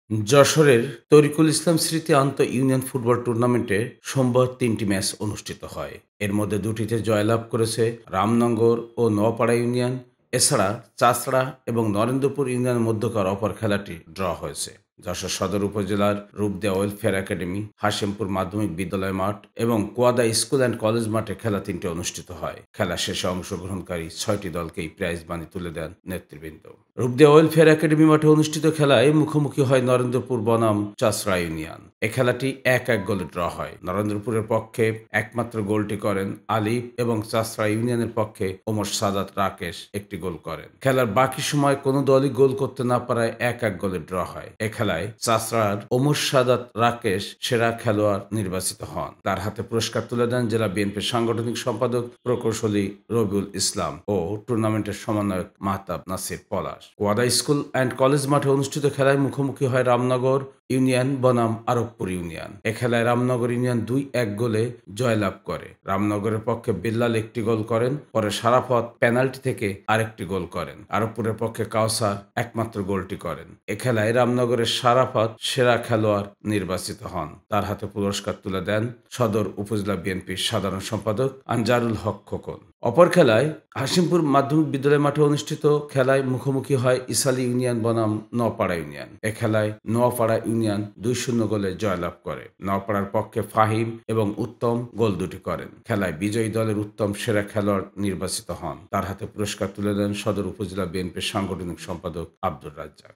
যশোরের তরিকুল ইসলাম স্মৃতি আন্তঃ-ইউনিয়ন ফুটবল টুর্নামেন্টে সোমবার ৩টি ম্যাচ অনুষ্ঠিত হয়। এর মধ্যে দুটিতে জয়লাভ করেছে রামনগর ও নোয়াপাড়া ইউনিয়ন। এছাড়া চাষড়া এবং নরেন্দ্রপুর ইউনিয়নের মধ্যকার অপর খেলাটি ড্র হয়েছে। যশোর সদর উপজেলার রূপদিয়া ওয়েলফেয়ার একাডেমি, হাশিমপুর মাধ্যমিক বিদ্যালয় মাঠ এবং কুয়াদা স্কুল অ্যান্ড কলেজ মাঠে খেলা ৩টি অনুষ্ঠিত হয়। খেলা শেষে অংশগ্রহণকারী ৬টি দলকেই প্রাইজ মানি তুলে দেন নেতৃবৃন্দ। রূপদিয়া ওয়েলফেয়ার একাডেমি মাঠে অনুষ্ঠিত খেলায় মুখোমুখি হয় নরেন্দ্রপুর বনাম চাষড়া ইউনিয়ন। এ খেলাটি ১-১ গোলে ড্র হয়। নরেন্দ্রপুরের পক্ষে একমাত্র গোলটি করেন আলিফ এবং চাষড়া ইউনিয়নের পক্ষে ওমর সাদাত রাকেশ একটি গোল করেন। খেলার বাকি সময় কোনো দলই গোল করতে না পারায় ১-১ গোলে ড্র হয়। এ খেলায় চাষড়ার ওমর সাদাত রাকেশ সেরা খেলোয়াড় নির্বাচিত হন। তার হাতে পুরস্কার তুলে দেন জেলা বিএনপির সাংগঠনিক সম্পাদক প্রকৌশলী রবিউল ইসলাম ও টুর্নামেন্টের সমন্বয়ক মাহতাব নাসির পলাশ। কুয়াদা স্কুল অ্যান্ড কলেজ মাঠে অনুষ্ঠিত খেলায় মুখোমুখি হয় রামনগর ইউনিয়ন বনাম আরবপুর ইউনিয়ন। এ খেলায় রামনগর ইউনিয়ন ২-১ গোলে জয়লাভ করে। রামনগরের পক্ষে বিল্লাল একটি গোল করেন, পরে সারাফত পেনাল্টি থেকে আরেকটি গোল করেন। আরবপুরের পক্ষে কাউসার একমাত্র গোলটি করেন। এ খেলায় রামনগরের সারাফত সেরা খেলোয়াড় নির্বাচিত হন। তার হাতে পুরস্কার তুলে দেন সদর উপজেলা বিএনপির সাধারণ সম্পাদক আনজারুল হক খোকন। অপর খেলায় হাশিমপুর মাধ্যমিক বিদ্যালয় মাঠে অনুষ্ঠিত খেলায় মুখোমুখি হয় ইসালি ইউনিয়ন বনাম নোয়াপাড়া ইউনিয়ন। এ খেলায় নোয়াপাড়া ইউনিয়ন ২-০ গোলে জয়লাভ করে। নোয়াপাড়ার পক্ষে ফাহিম এবং উত্তম গোল দুটি করেন। খেলায় বিজয়ী দলের উত্তম সেরা খেলোয়াড় নির্বাচিত হন। তার হাতে পুরস্কার তুলে দেন সদর উপজেলা বিএনপির সাংগঠনিক সম্পাদক আব্দুর রাজ্জাক।